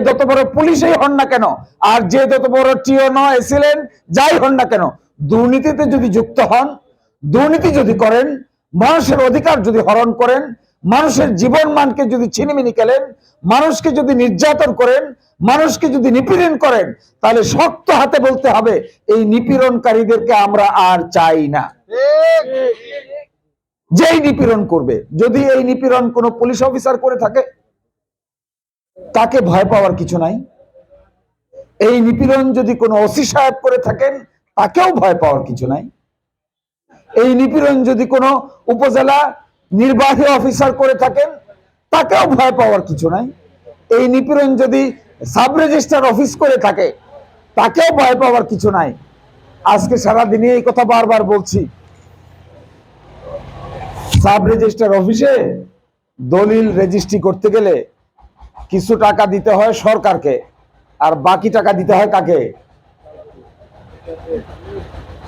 যত বড় পুলিশই হন না কেন, আর যে যত বড় টিও নয় এসিলেন, যাই হন না কেন, দুর্নীতিতে যদি যুক্ত হন, দুর্নীতি যদি করেন, মানুষের অধিকার যদি হরণ করেন, মানুষের জীবন মানকে যদি ছিনিমিনি খেলেন, মানুষকে যদি নির্যাতন করেন, মানুষকে যদি নিপীড়ন করেন, তাহলে শক্ত হাতে বলতে হবে এই নিপীড়নকারীদেরকে আমরা আর চাই না। যেই নিপীড়ন করবে, যদি এই নিপীড়ন কোনো পুলিশ অফিসার করে থাকে, তাকে ভয় পাওয়ার কিছু নাই। এই নিপীড়ন যদি কোনো ওসি সাহেব করে থাকেন, তাকেও ভয় পাওয়ার কিছু নাই। এই নিপীড়ন যদি কোনো উপজেলা নির্বাহী অফিসার করে থাকেন, তাকেও ভয় পাওয়ার কিছু নাই। এই নিপীড়ন যদি সাব রেজিস্ট্রার অফিস করে থাকে, তাকেও ভয় পাওয়ার কিছু নাই। আজকে সারাদিনে এই কথা বারবার বলছি, সাব রেজিস্ট্রার অফিসে দলিল রেজিস্ট্রি করতে গেলে কিছু টাকা দিতে হয় সরকারকে, আর বাকি টাকা দিতে হয় কাকে?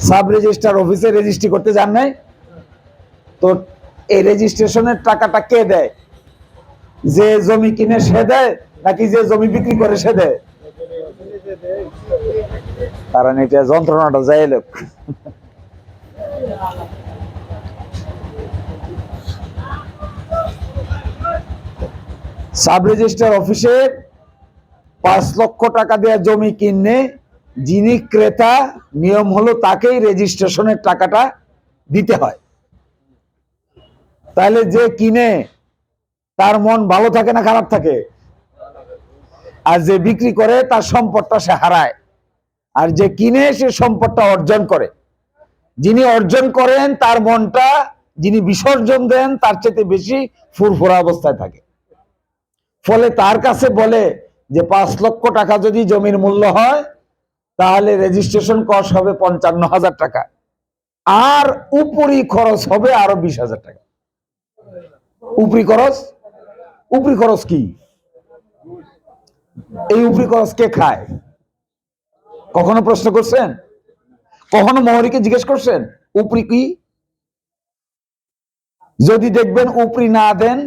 সাব রেজিস্ট্রার অফিসে রেজিস্ট্রি করতে যান নাই তো এই রেজিস্ট্রেশনের টাকাটা কে দেয়? যে জমি কিনে সে দেয়, নাকি যে জমি বিক্রি করে সে দেয়? কারণ এটা যন্ত্রণাটা যাই লোক। সাব রেজিস্ট্রার অফিসে 5 লক্ষ টাকা দেওয়া জমি কিনে যিনি ক্রেতা, নিয়ম হলো তাকেই রেজিস্ট্রেশনের টাকাটা দিতে হয়। তাহলে যে কিনে তার মন ভালো থাকে না খারাপ থাকে? আর যে বিক্রি করে তার সম্পদটা সে হারায়। আর যে কিনে সে সম্পদটা অর্জন করে। যিনি অর্জন করেন তার মনটা, যিনি বিসর্জন দেন তার চেয়ে বেশি ফুরফুরা অবস্থায় থাকে। ফলে তার কাছে বলে যে 5 লক্ষ টাকা যদি জমির মূল্য হয়, তাহলে রেজিস্ট্রেশন কস্ট হবে 55,000 টাকা, আর উপরি খরচ হবে আরো 20,000 টাকা। উপরি খরচ কি? এই উপরি খরচ কে খায়? কখনো প্রশ্ন করছেন? কখনো মোহরীকে জিজ্ঞেস করছেন উপরি কি? যদি দেখবেন উপরি না দেন,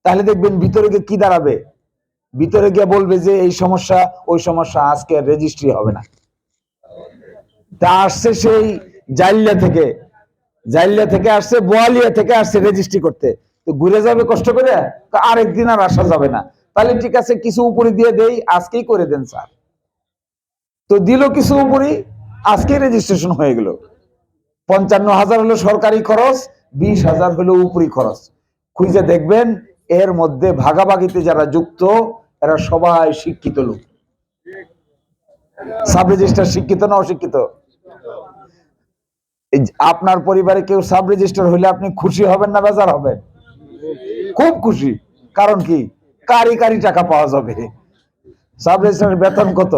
তাহলে দেখবেন ভিতরে গিয়ে কি দাঁড়াবে? ভিতরে গিয়ে বলবে যে এই সমস্যা ওই সমস্যা, আজকে রেজিস্ট্রি হবে না। তা আসছে সেই জাইল্লা থেকে আসছে, বোয়ালিয়া থেকে আসছে রেজিস্ট্রি করতে, তো ঘুরে যাবে কষ্ট করে, আরেকদিন আর আসা যাবে না। তাহলে ঠিক আছে, কিছু উপরি দিয়ে দেই, আজকেই করে দেন স্যার। তো দিল কিছু উপরি, আজকে রেজিস্ট্রেশন হয়ে গেল। 55,000 হলো সরকারি খরচ, 20,000 হলো উপরি খরচ। খুঁজে দেখবেন এর মধ্যে ভাগাভাগিতে যারা যুক্ত, এরা সবাই শিক্ষিত লোক। সাব রেজিস্ট্রার শিক্ষিত না অশিক্ষিত? আপনার পরিবারে কেউ সাব রেজিস্ট্রার হইলে আপনি খুশি হবেন না বেজার হবেন? খুব খুশি। কারণ কি? কারি কারি টাকা পাওয়া যাবে। সাব রেজিস্ট্রারের বেতন কত?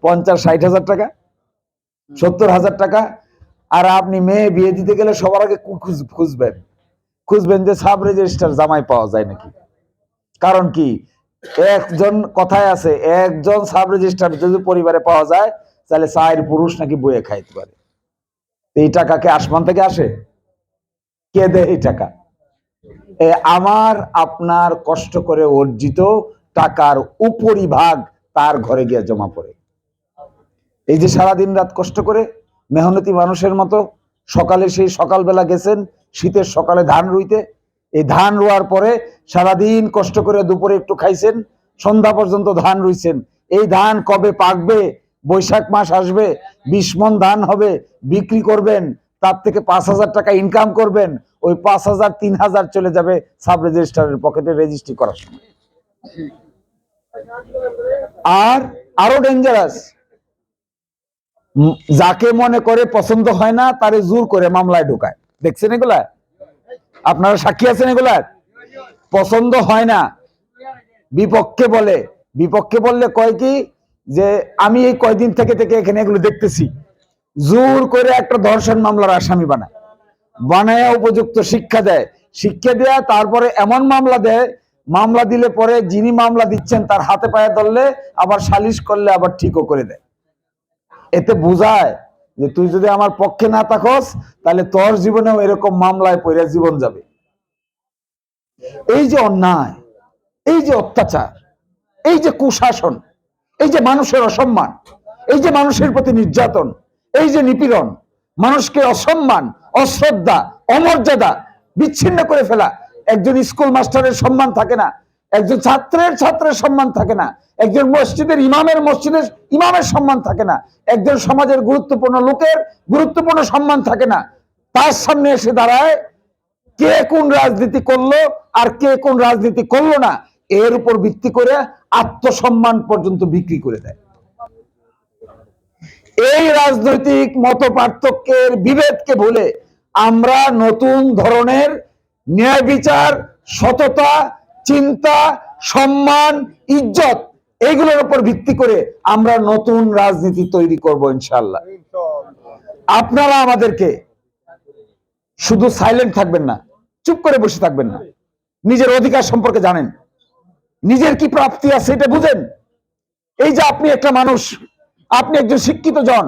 50-60 হাজার টাকা, 70,000 টাকা। আর আপনি মেয়ে বিয়ে দিতে গেলে সবার আগে খুঁজবেন যে সাব রেজিস্ট্রার জামাই পাওয়া যায় নাকি। কারণ কি? একজন কথায় আছে, একজন সাব রেজিস্ট্রার যদি পরিবারে পাওয়া যায়, তাহলে 4 পুরুষ নাকি বইয়ে খাইতে পারে। এই টাকা কে আসমান থেকে আসে? কে দেয় এই টাকা? আমার আপনার কষ্ট করে অর্জিত টাকার উপরিভাগ তার ঘরে গিয়ে জমা পড়ে। এই যে সারাদিন রাত কষ্ট করে মেহনতি মানুষের মতো সকালে, সেই সকালবেলা গেছেন শীতের সকালে ধান রুইতে, এই ধান রোয়ার পরে সারাদিন কষ্ট করে দুপুরে একটু খাইছেন, সন্ধ্যা পর্যন্ত ধান রুইছেন। এই ধান কবে পাকবে? বৈশাখ মাস আসবে, 20 মণ ধান হবে, বিক্রি করবেন, তার থেকে 5,000 টাকা ইনকাম করবেন। ওই 5,000 3,000 চলে যাবে সাব রেজিস্ট্রারের পকেটে রেজিস্ট্রি করার সময়। আর আরো ডেঞ্জারাস, যাকে মনে করে পছন্দ হয় না তারে জোর করে মামলায় ঢোকায়। দেখছেন এগুলা? আপনারা সাক্ষী আছেন এগুলা? পছন্দ হয় না, বিপক্ষে বললে কয় কি যে আমি এই কয়দিন থেকে এখানে এগুলো দেখতেছি, জোর করে একটা ধর্ষণ মামলার আসামি বানায় উপযুক্ত শিক্ষা দেয়, শিক্ষা দেয়া তারপরে এমন মামলা দেয়, মামলা দিলে পরে যিনি মামলা দিচ্ছেন তার হাতে পায়ে ধরলে আবার সালিশ করলে আবার ঠিকও করে দেয়। এতে বোঝায় যে তুই যদি আমার পক্ষে না থাকস, তাহলে তোর জীবনেও এরকম মামলায় পড়ে জীবন যাবে। এই যে অন্যায়, এই যে অত্যাচার, এই যে কুশাসন, এই যে মানুষের অসম্মান, এই যে মানুষের প্রতি নির্যাতন, এই যে নিপীড়ন, মানুষকে অসম্মান, অশ্রদ্ধা, অমর্যাদা, বিচ্ছিন্ন করে ফেলা, একজন স্কুল মাস্টারের সম্মান থাকে না, একজন ছাত্রের সম্মান থাকে না, একজন মসজিদের ইমামের সম্মান থাকে না, একজন সমাজের গুরুত্বপূর্ণ লোকের গুরুত্বপূর্ণ সম্মান থাকে না। তার সামনে এসে দাঁড়ায় কে কোন রাজনীতি করলো আর কে কোন রাজনীতি করলো না, এর উপর ভিত্তি করে আত্মসম্মান পর্যন্ত বিক্রি করে দেয়। এই রাজনৈতিক মত পার্থক্যের বিভেদকে ভুলে আমরা নতুন ধরনের ন্যায় বিচার, সততা, চিন্তা, সম্মান, ইজ্জত, এইগুলোর উপর ভিত্তি করে আমরা নতুন রাজনীতি তৈরি করব ইনশাআল্লাহ। আপনারা আমাদেরকে শুধু সাইলেন্ট থাকবেন না, চুপ করে বসে থাকবেন না, নিজের অধিকার সম্পর্কে জানেন, নিজের কি প্রাপ্তি আছে এটা বুঝেন। এই যে আপনি একটা মানুষ, আপনি একজন শিক্ষিত জন,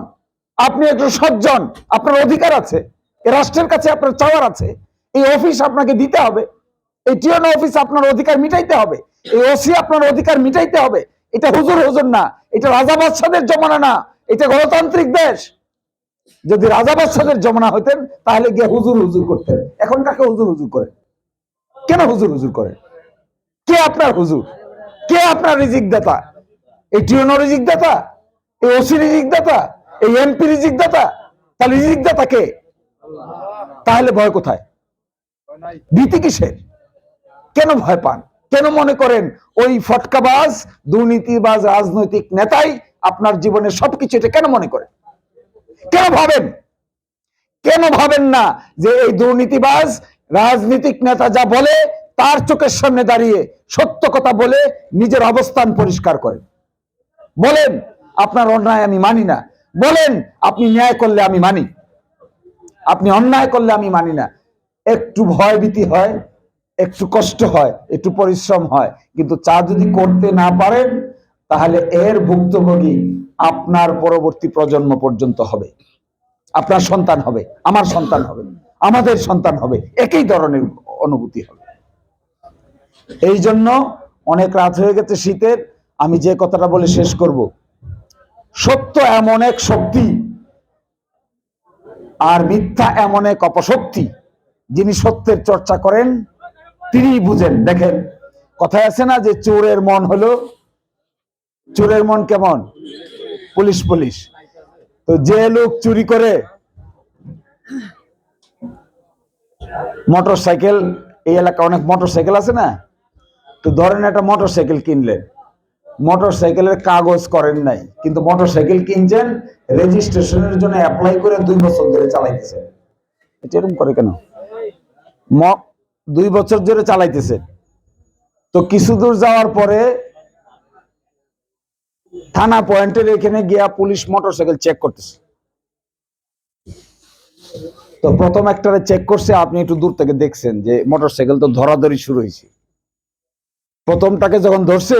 আপনি একজন সজ্জন, আপনার অধিকার আছে, এই রাষ্ট্রের কাছে আপনার চাওয়ার আছে, এই অফিস আপনাকে দিতে হবে, এই টিওনো অফিস আপনার অধিকার মিটাইতে হবে, এই ওসি আপনার অধিকার মিটাইতে হবে। এটা হুজুর না, এটা রাজা বাদশাদের জমানা না, এটা গণতান্ত্রিক দেশ। যদি রাজা বাদশাদের জমানা হইতেন তাহলে গিয়ে হুজুর হুজুর করতেন। এখন কাকে হুজুর হুজুর করে? কেন হুজুর হুজুর করে? কে আপনার হুজুর? কে আপনার রিজিক দাতা? এই টিওনো রিজিক দাতা, এই ওসি রিজিক দাতা, এই এমপি রিজিক দাতা? তাহলে রিজিক দাতা কে? তাহলে ভয় কোথায়? ভীতি কিসের? কেন ভয় পান? কেন মনে করেন ওই ফটকাবাজ দুর্নীতিবাজ রাজনৈতিক নেতাই আপনার জীবনের সবকিছু? এটা কেন মনে করেন? কেন ভাবেন না যে এই দুর্নীতিবাজ রাজনৈতিক নেতা যা বলে তার চোখের সামনে দাঁড়িয়ে সত্য কথা বলে নিজের অবস্থান পরিষ্কার করেন? বলেন আপনার অন্যায় আমি মানি না, বলেন আপনি ন্যায় করলে আমি মানি, আপনি অন্যায় করলে আমি মানি না। একটু ভয় ভীতি হয়, একটু কষ্ট হয়, একটু পরিশ্রম হয়, কিন্তু চা যদি করতে না পারেন তাহলে এর ভুক্তভোগী আপনার পরবর্তী প্রজন্ম পর্যন্ত হবে, আপনার সন্তান হবে, আমার সন্তান হবে, আমাদের সন্তান হবে, একই ধরনের অনুভূতি হবে। এই জন্য অনেক রাত হয়ে গেছে শীতের, আমি যে কথাটা বলে শেষ করব, সত্য এমন এক শক্তি আর মিথ্যা এমন এক অপশক্তি, যিনি সত্যের চর্চা করেন তিনি বুঝেন। দেখেন কথায় আছে না যে চোরের মন হলো, চোরের মন কেমন? Police police. তো যে লোক চুরি করে মোটর সাইকেল, এই এলাকায় অনেক মোটর সাইকেল আছে না, তো ধরেন একটা মোটর সাইকেল কিনলেন, মোটর সাইকেলের কাগজ করেন নাই, কিন্তু মোটর সাইকেল কিনছেন, রেজিস্ট্রেশনের জন্য অ্যাপ্লাই করে 2 বছর ধরে চালাইতেছে। এটা এরকম করে কেন? 2 বছর ধরে চালাইতেছে, তো কিছু দূর যাওয়ার পরে থানা পয়েন্টের এখানে গিয়া পুলিশ মোটরসাইকেল চেক করতেছে। তো প্রথম একটারে চেক করছে, আপনি একটু দূর থেকে দেখছেন যে মোটরসাইকেল তো ধরাধরি শুরু হয়েছে। প্রথমটাকে যখন ধরছে,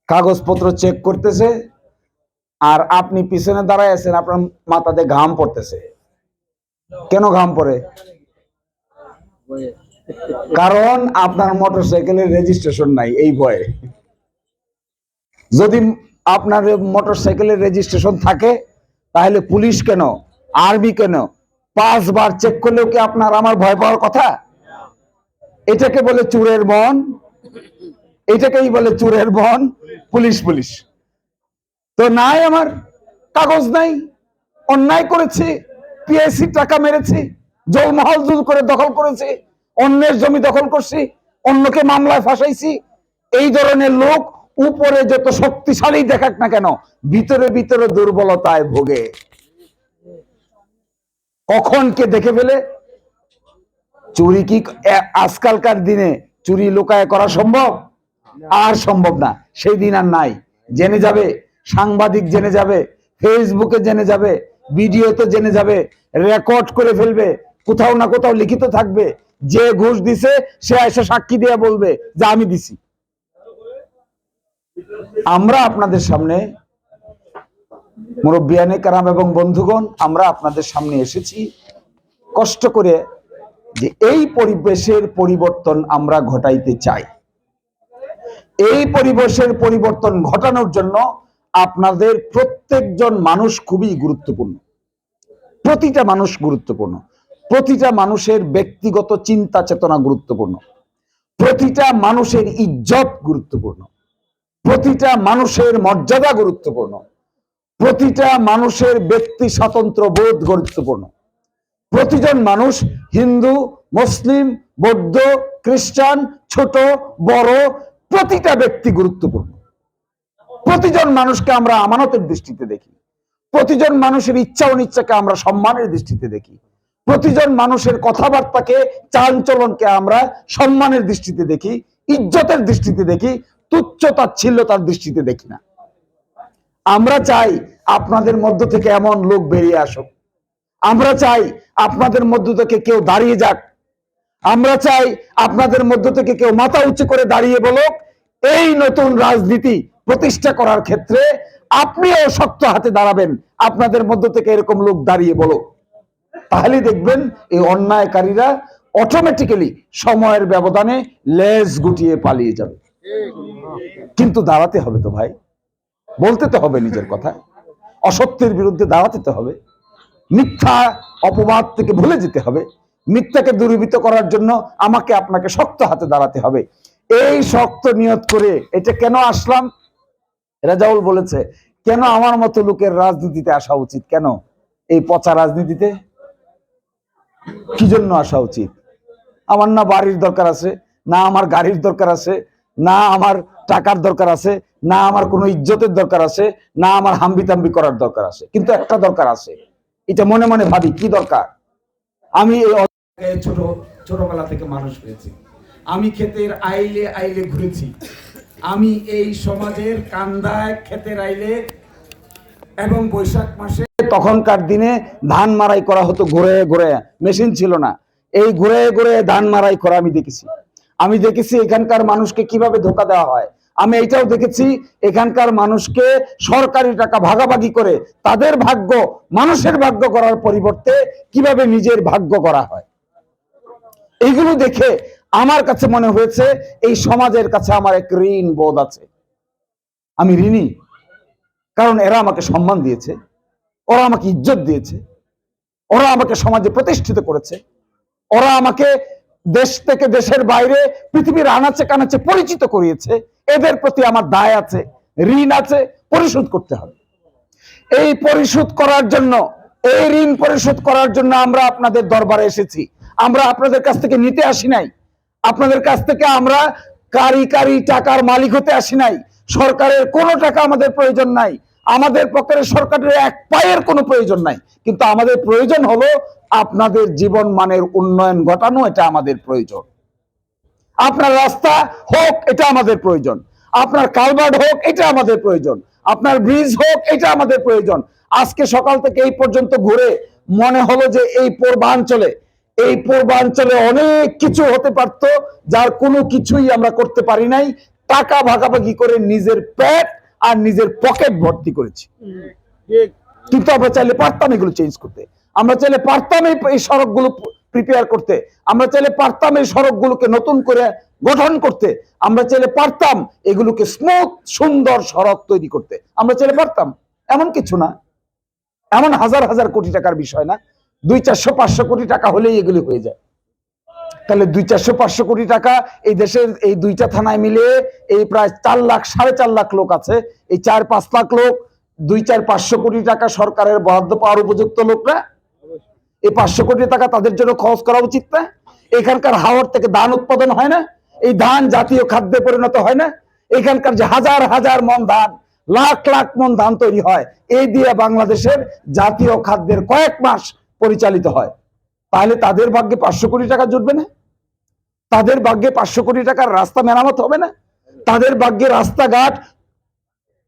কাগজপত্র চেক করতেছে, আর আপনি পিছনে দাঁড়ায় আছেন, আপনার মাথাতে ঘাম পড়তেছে। কেন ঘাম পড়ে? কারণ আপনার মোটরসাইকেলের রেজিস্ট্রেশন নাই, এই ভয়ে। যদি আপনার মোটরসাইকেলের রেজিস্ট্রেশন থাকে তাহলে পুলিশ কেন, আর্মি কেন 5 বার চেক করলেও কি আপনার আমার ভয় পাওয়ার কথা? এটাকে বলে চোরের মন, এটাকেই বলে চোরের মন, পুলিশ পুলিশ। তো নাই, আমার কাগজ নাই, অন্যায় করেছি, পিএসসি টাকা মেরেছি, জলমহল করে দখল করেছি, অন্যের জমি দখল করছি, অন্যকে মামলায় ফাঁসাইছি। এই ধরনের লোক উপরে যত শক্তিশালী দেখাক না কেন, ভিতরে ভিতরে দুর্বলতায় ভোগে। কখন কে দেখে ফেলে? চুরি কি আজকালকার দিনে চুরি লুকায় করা সম্ভব? আর সম্ভব না, সেই দিন আর নাই। জেনে যাবে, সাংবাদিক জেনে যাবে, ফেসবুকে জেনে যাবে, ভিডিওতে জেনে যাবে, রেকর্ড করে ফেলবে, কোথাও না কোথাও লিখিত থাকবে। যে ঘুষ দিছে সে এসে সাক্ষী দিয়ে বলবে যে আমি দিছি। আমরা আপনাদের সামনে, মুরব্বিয়ানে কেরাম এবং বন্ধুগণ, আমরা আপনাদের সামনে এসেছি কষ্ট করে, যে এই পরিবেশের পরিবর্তন আমরা ঘটাইতে চাই। এই পরিবেশের পরিবর্তন ঘটানোর জন্য আপনাদের প্রত্যেকজন মানুষ খুবই গুরুত্বপূর্ণ। প্রতিটা মানুষ গুরুত্বপূর্ণ, প্রতিটা মানুষের ব্যক্তিগত চিন্তা চেতনা গুরুত্বপূর্ণ, প্রতিটা মানুষের ইজ্জত গুরুত্বপূর্ণ, প্রতিটা মানুষের মর্যাদা গুরুত্বপূর্ণ, প্রতিটা মানুষের ব্যক্তি স্বাতন্ত্র্য বোধ গুরুত্বপূর্ণ। প্রতিজন মানুষ, হিন্দু, মুসলিম, বৌদ্ধ, খ্রিস্টান, ছোট বড়, প্রতিটা ব্যক্তি গুরুত্বপূর্ণ। প্রতিজন মানুষকে আমরা আমানতের দৃষ্টিতে দেখি, প্রতিজন মানুষের ইচ্ছা অনিচ্ছাকে আমরা সম্মানের দৃষ্টিতে দেখি, প্রতিজন মানুষের কথাবার্তাকে চালচলনকে আমরা সম্মানের দৃষ্টিতে দেখি, ইজ্জতের দৃষ্টিতে দেখি, তুচ্ছ তাচ্ছিল্যতার দৃষ্টিতে দেখি না। আমরা চাই আপনাদের মধ্য থেকে এমন লোক বেরিয়ে আসুক, আমরা চাই আপনাদের মধ্য থেকে কেউ দাঁড়িয়ে যাক, আমরা চাই আপনাদের মধ্য থেকে কেউ মাথা উঁচু করে দাঁড়িয়ে বলুক এই নতুন রাজনীতি প্রতিষ্ঠা করার ক্ষেত্রে আপনিও শক্ত হাতে দাঁড়াবেন। আপনাদের মধ্য থেকে এরকম লোক দাঁড়িয়ে বলুক, তাহলে দেখবেন এই অন্যায়কারীরা অটোমেটিক্যালি সময়ের ব্যবধানে লেজ গুটিয়ে পালিয়ে যাবে। কিন্তু দাঁড়াতে হবে তো ভাই, বলতে তো হবে নিজের কথা, অসত্যের বিরুদ্ধে দাঁড়াতে তো হবে, মিথ্যা অপবাদ থেকে ভুলে যেতে হবে, মিথ্যাকে দূরীভূত করার জন্য আমাকে আপনাকে শক্ত হাতে দাঁড়াতে হবে। এই শক্ত নিয়ত করে এটা কেন আসলাম, রেজাউল বলেছে কেন আমার মতো লোকের রাজনীতিতে আসা উচিত, কেন এই পচা রাজনীতিতে কি জন্য আসা উচিত? আমার না বাড়ির দরকার আছে, না আমার গাড়ির দরকার আছে, না আমার টাকার দরকার আছে, না আমার কোনো ইজ্জতের দরকার আছে, না আমার হাম্বিতাম্বি করার দরকার আছে, কিন্তু একটা দরকার আছে, এটা মনে মনে ভাবি কি দরকার। আমি এই ছোটবেলা থেকে মানুষ হয়েছি, আমি ক্ষেতের আইলে আইলে ঘুরেছি, আমি এই সমাজের কান্দায় ক্ষেতের আইলে এবং বৈশাখ মাসে তখনকার দিনে ধান মারাই করা হতো ঘুরে ঘুরে, মেশিন ছিল না, এই ঘুরে ঘুরে ধান মারাই করা আমি দেখেছি। আমি দেখেছি এখানকার মানুষকে কিভাবে ধোকা দেওয়া হয়, আমি এটাও দেখেছি এখানকার মানুষকে সরকারি টাকা ভাগাভাগি করে তাদের ভাগ্য মানুষের ভাগ্য করার পরিবর্তে কিভাবে নিজের ভাগ্য করা হয়। এইগুলো দেখে আমার কাছে মনে হয়েছে এই সমাজের কাছে আমার এক ঋণ বোধ আছে, আমি ঋণী, কারণ এরা আমাকে সম্মান দিয়েছে, ওরা আমাকে ইজ্জত দিয়েছে, ওরা আমাকে সমাজে প্রতিষ্ঠিত করেছে, ওরা আমাকে দেশ থেকে দেশের বাইরে পৃথিবীর আনাচে কানাচে পরিচিত করিয়েছে। এদের প্রতি আমার দায় আছে, ঋণ আছে, পরিশোধ করতে হবে। এই পরিশোধ করার জন্য, এই ঋণ পরিশোধ করার জন্য আমরা আপনাদের দরবারে এসেছি। আমরা আপনাদের কাছ থেকে নিতে আসি নাই, আপনাদের কাছ থেকে আমরা কারি কারি টাকার মালিক হতে আসি নাই। সরকারের কোনো টাকা আমাদের প্রয়োজন নাই, আমাদের পকেটে সরকারের এক পায়ের কোনো প্রয়োজন নাই, কিন্তু আমাদের প্রয়োজন হলো আপনাদের জীবন মানের উন্নয়ন ঘটানো, এটা আমাদের প্রয়োজন। আপনার রাস্তা হোক, এটা আমাদের প্রয়োজন, আপনার কালভার্ট হোক, এটা আমাদের প্রয়োজন, আপনার ব্রিজ হোক, এটা আমাদের প্রয়োজন। আজকে সকাল থেকে এই পর্যন্ত ঘুরে মনে হলো যে এই পূর্বাঞ্চলে অনেক কিছু হতে পারতো, যার কোনো কিছুই আমরা করতে পারি নাই। টাকা ভাগাভাগি করে নিজের পেট আর নিজের পকেট ভর্তি করেছি। কিন্তু আমরা চাইলে পারতাম এগুলো চেঞ্জ করতে, আমরা চাইলে পারতাম এই সড়কগুলো প্রিপেয়ার করতে, আমরা চাইলে পারতাম এই সড়কগুলোকে নতুন করে গঠন করতে, আমরা চাইলে পারতাম এগুলোকে স্মুথ সুন্দর সড়ক তৈরি করতে, আমরা চাইলে পারতাম। এমন কিছু না, এমন হাজার হাজার কোটি টাকার বিষয় না, 200-400 কোটি টাকা হলেই এগুলি হয়ে যায়। তাহলে 200-500 কোটি টাকা এই দেশের এই দুইটা থানায় মিলে এই প্রায় 4 লাখ 4.5 লাখ লোক আছে, এই 4-5 লাখ লোক 200-500 কোটি টাকা সরকারের বরাদ্দ পাওয়ার উপযুক্ত লোক না? এই 500 কোটি টাকা তাদের জন্য খরচ করা উচিত না? এখানকার হাওর থেকে ধান উৎপাদন হয় না? এই ধান জাতীয় খাদ্যে পরিণত হয় না? এখানকার যে হাজার হাজার মন ধান, লাখ লাখ মন ধান তৈরি হয়, এই দিয়ে বাংলাদেশের জাতীয় খাদ্যের কয়েক মাস পরিচালিত হয়। তাহলে তাদের ভাগ্যে 500 কোটি টাকা জুটবে না? তাদের ভাগ্যে 500 কোটি টাকার রাস্তা মেরামত হবে না? তাদের ভাগ্যে রাস্তাঘাট,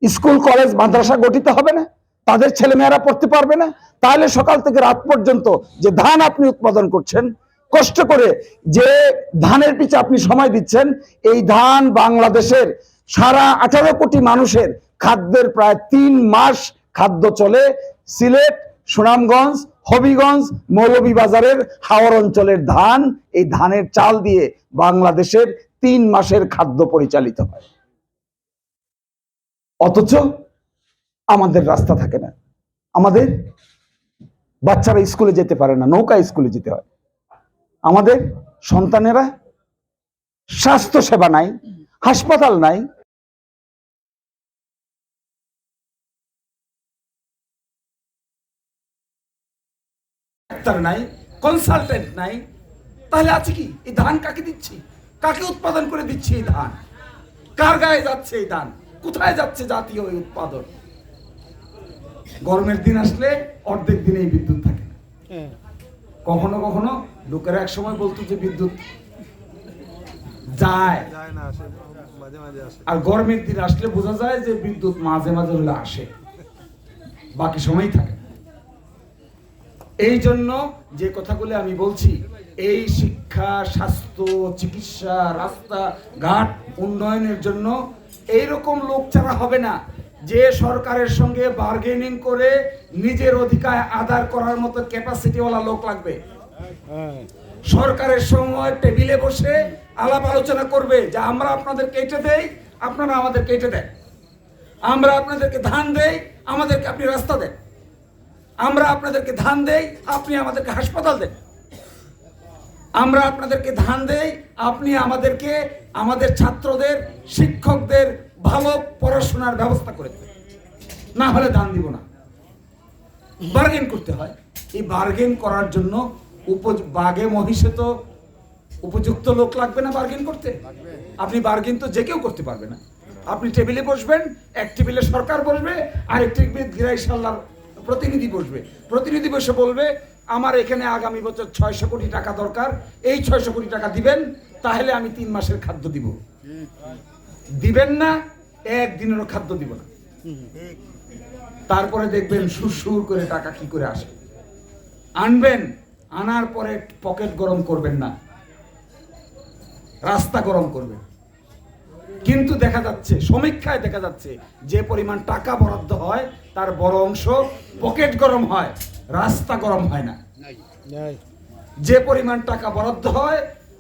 স্কুল কলেজ মাদ্রাসা গঠিত হবে না? তাদের ছেলেমেয়েরা পড়তে পারবে না? তাহলে সকাল থেকে রাত পর্যন্ত যে ধান আপনি উৎপাদন করছেন, কষ্ট করে যে ধানের পিছে আপনি সময় দিচ্ছেন, এই ধান বাংলাদেশের সারা 18 কোটি মানুষের খাদ্যের প্রায় 3 মাস খাদ্য চলে। সিলেট, সুনামগঞ্জ, হবিগঞ্জ, মৌলভীবাজারের হাওর অঞ্চলের ধান, এই ধানের চাল দিয়ে বাংলাদেশের 3 মাসের খাদ্য পরিচালিত হয়। অথচ আমাদের রাস্তা থাকে না, আমাদের বাচ্চারা স্কুলে যেতে পারে না, নৌকা স্কুলে যেতে হয়, আমাদের সন্তানেরা স্বাস্থ্য সেবা নাই, হাসপাতাল নাই, ডাক্তার নাই, কনসালটেন্ট নাই। তাহলে আছে কি? এই ধান কাকে দিচ্ছি? কাকে উৎপাদন করে দিচ্ছি? এই ধান কার গায়ে যাচ্ছে? এই ধান কোথায় যাচ্ছে? জাতীয় এই উৎপাদন। গরমের দিন আসলে অর্ধেক দিনেই বিদ্যুৎ থাকে না। কখনো কখনো লোকেরা এক সময় বলতো যে বিদ্যুৎ যায় না, আর গরমের দিন আসলে বোঝা যায় যে বিদ্যুৎ মাঝে মাঝে হলে আসে, বাকি সময় থাকে। এই জন্য যে কথাগুলো আমি বলছি, এই শিক্ষা, স্বাস্থ্য, চিকিৎসা, রাস্তা ঘাট উন্নয়নের জন্য এইরকম লোক ছাড়া হবে না যে সরকারের সঙ্গে বার্গেনিং করে নিজের অধিকার আদায় করার মতো ক্যাপাসিটিওয়ালা লোক লাগবে। সরকারের সময় টেবিলে বসে আলাপ আলোচনা করবে যে আমরা আপনাদেরকে এটা দেই, আপনারা আমাদেরকে এটা দেন, আমরা আপনাদেরকে ধান দেই, আমাদেরকে আপনি রাস্তা দেন, আমরা আপনাদেরকে ধান দেই, আপনি আমাদেরকে হাসপাতাল দেন, আমরা আপনাদেরকে ধান দেই, আপনি আমাদেরকে আমাদের ছাত্রদের, শিক্ষকদের ভালো পড়াশোনার ব্যবস্থা করে দেন, না হলে ধান দিব না। বার্গেন করতে হয়। এই বার্গেন করার জন্য বাগে মহিষে তো উপযুক্ত লোক লাগবে না বার্গেন করতে? আপনি বার্গেন তো যে কেউ করতে পারবে না। আপনি টেবিলে বসবেন, এক টেবিলে সরকার বসবে, আর এক টেবিলে গিরাইশাল্লাহর প্রতিনিধি বসবে। প্রতিনিধি বসে বলবে আমার এখানে আগামী বছর 600 কোটি টাকা দরকার, এই 600 কোটি টাকা দিবেন, তাহলে আমি 3 মাসের খাদ্য দিব। দিবেন না, একদিনেরও খাদ্য দিব না। তারপরে দেখবেন সুর করে টাকা কি করে আসে। আনবেন, আনার পরে পকেট গরম করবেন না, রাস্তা গরম করবেন। কিন্তু দেখা যাচ্ছে, সমীক্ষায় দেখা যাচ্ছে, যে পরিমাণ টাকা বরাদ্দ হয় তার বড় অংশ পকেট গরম হয়, রাস্তা গরম হয় না। যে পরিমাণ টাকা বরাদ্দ হয়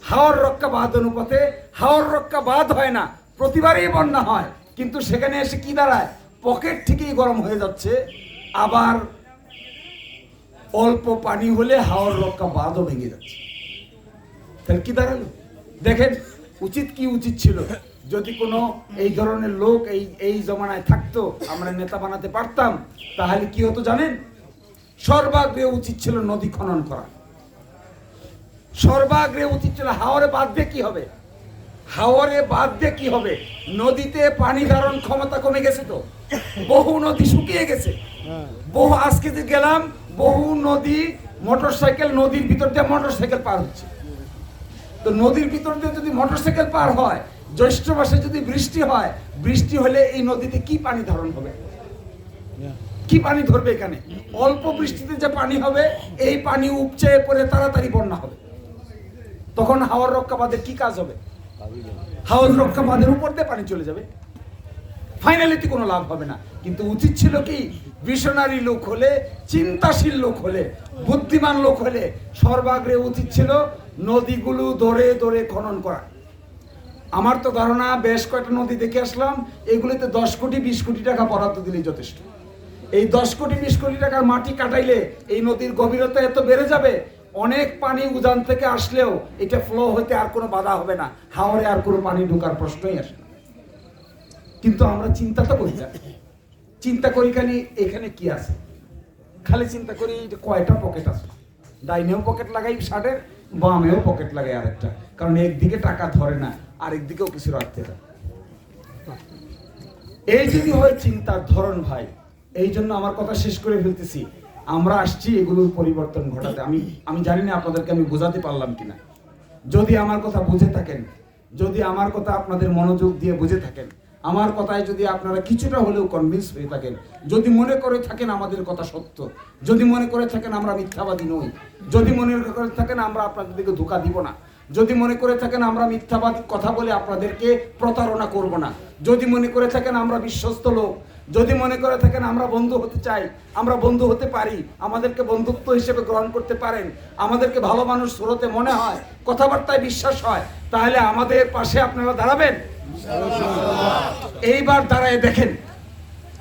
হাওর রক্ষা বাঁধ অনুপাতে হাওর রক্ষা বাঁধ হয় না, প্রতিবারই বন্যা হয়, কিন্তু সেখানে এসে কি দাঁড়ায়? পকেট ঠিকই গরম হয়ে যাচ্ছে। আবার অল্প পানি হলে হাওর রক্ষা বাঁধও ভেঙে যাচ্ছে। তাহলে কি দাঁড়ালো? দেখেন, উচিত ছিল যদি কোনো এই ধরনের লোক এই জমানায় থাকতো, আমরা নেতা বানাতে পারতাম, তাহলে কি হতো জানেন? সর্বাগ্রে উচিত ছিল নদী খনন করা। সর্বাগ্রে উচিত ছিল, হাওরে বাঁধ দিয়ে কি হবে? হাওরে বাঁধ দিয়ে কি হবে? নদীতে পানি ধারণ ক্ষমতা কমে গেছে, তো বহু নদী শুকিয়ে গেছে। বহু আজকে যে গেলাম, বহু নদী মোটরসাইকেল, নদীর ভিতর দিয়ে মোটরসাইকেল পার হচ্ছে। তো নদীর ভিতর দিয়ে যদি মোটরসাইকেল পার হয়, জ্যৈষ্ঠ মাসে যদি বৃষ্টি হয়, বৃষ্টি হলে এই নদীতে কি পানি ধারণ হবে? কি পানি ধরবে? এখানে অল্প বৃষ্টিতে যে পানি হবে, এই পানি উপচে পড়ে তাড়াতাড়ি বন্যা হবে। তখন হাওর রক্ষা বাঁধের কি কাজ হবে? হাওর রক্ষা বাঁধের উপর দিয়ে পানি চলে যাবে, ফাইনালিতে কোনো লাভ হবে না। কিন্তু উচিত ছিল কি, ভিশনারি লোক হলে, চিন্তাশীল লোক হলে, বুদ্ধিমান লোক হলে সর্বাগ্রে উচিত ছিল নদীগুলো দরে দরে খনন করা। আমার তো ধারণা, বেশ কয়েকটা নদী দেখে আসলাম, এগুলিতে 10 কোটি 20 কোটি টাকা বরাদ্দ দিলেই যথেষ্ট। এই 10 কোটি 20 কোটি টাকার মাটি কাটাইলে এই নদীর গভীরতা এত বেড়ে যাবে, অনেক পানি উজান থেকে আসলেও এটা ফ্লো হইতে আর কোনো বাধা হবে না, হাওরে আর কোনো পানি ঢোকার প্রশ্নই আসে না। কিন্তু আমরা চিন্তা তো করি না। চিন্তা করি খালি এখানে কি আছে, খালি চিন্তা করি কয়টা পকেট আছে। ডাইনেও পকেট লাগাই শার্টের, বামেও পকেট লাগাই আরেকটা, কারণ একদিকে টাকা ধরে না, আরেকদিকেও কিছু রাখতে হয়। এই যদি হয় চিন্তার ধরন ভাই, এই জন্য আমার কথা শেষ করে ফেলতেছি। আমরা আসছি এগুলোর পরিবর্তন ঘটাতে। আমি জানি না আপনাদেরকে আমি বোঝাতে পারলাম কিনা। যদি আমার কথা বুঝে থাকেন, যদি আমার কথা আপনাদের মনোযোগ দিয়ে বুঝে থাকেন, আমার কথায় যদি আপনারা কিছুটা হলেও কনভিন্স হয়ে থাকেন, যদি মনে করে থাকেন আমাদের কথা সত্য, যদি মনে করে থাকেন আমরা মিথ্যাবাদী নই, যদি মনে করে থাকেন আমরা আপনাদেরকে ধোঁকা দিব না, যদি মনে করে থাকেন আমরা মিথ্যাবাদী কথা বলে আপনাদেরকে প্রতারণা করব না, যদি মনে করে থাকেন আমরা বিশ্বস্ত লোক, যদি মনে করে থাকেন আমরা বন্ধু হতে চাই, আমরা বন্ধু হতে পারি, আমাদেরকে বন্ধুত্ব হিসেবে গ্রহণ করতে পারেন, আমাদেরকে ভালো মানুষ শ্রোতে মনে হয়, কথাবার্তায় বিশ্বাস হয়, তাহলে আমাদের পাশে আপনারা দাঁড়াবেন। এইবার দাঁড়ায় দেখেন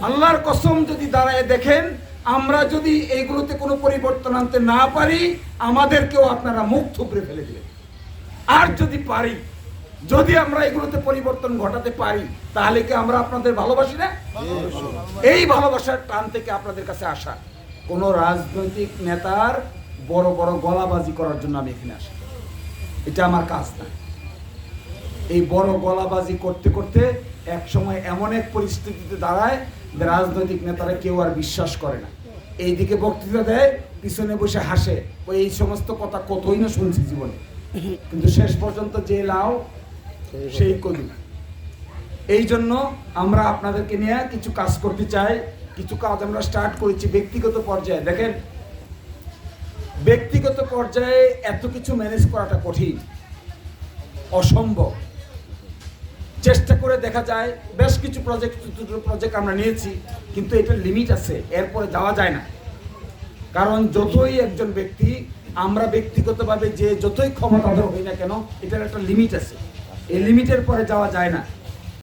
আল্লাহর কসম যদি দাঁড়ায় দেখেন, আমরা যদি এইগুলোতে কোনো পরিবর্তন আনতে না পারি, আমাদেরকেও আপনারা মুখ থুবড়ে ফেলে দিবেন। আর যদি পারি, যদি আমরা এগুলোতে পরিবর্তন ঘটাতে পারি, তাহলে কি আমরা আপনাদের ভালোবাসি না? এই ভালোবাসার টান থেকে আপনাদের কাছে আসা। কোনো রাজনৈতিক নেতার বড় বড় গলাবাজি করার জন্য আমি এখানে আসি, এটা আমার কাজ না। এই বড় গলাবাজি করতে করতে এক সময় এমন এক পরিস্থিতিতে দাঁড়ায় যে রাজনৈতিক নেতারা কেউ আর বিশ্বাস করে না। এইদিকে বক্তৃতা দেয়, পিছনে বসে হাসে, ওই এই সমস্ত কথা কতই না শুনছি জীবনে, কিন্তু শেষ পর্যন্ত যে লাও সেই কদু। এই জন্য আমরা আপনাদেরকে নিয়ে কিছু কাজ করতে চাই। কিছু কাজ আমরা স্টার্ট করেছি ব্যক্তিগত পর্যায়ে। দেখেন, ব্যক্তিগত পর্যায়ে এত কিছু ম্যানেজ করাটা কঠিন, অসম্ভব। চেষ্টা করে দেখা যায়, বেশ কিছু প্রজেক্ট আমরা নিয়েছি, কিন্তু এটার লিমিট আছে, এরপরে যাওয়া যায় না। কারণ যতই একজন ব্যক্তি, আমরা ব্যক্তিগতভাবে যে যতই ক্ষমতাধর হই না কেন, এটার একটা লিমিট আছে, এই লিমিটের পরে যাওয়া যায় না।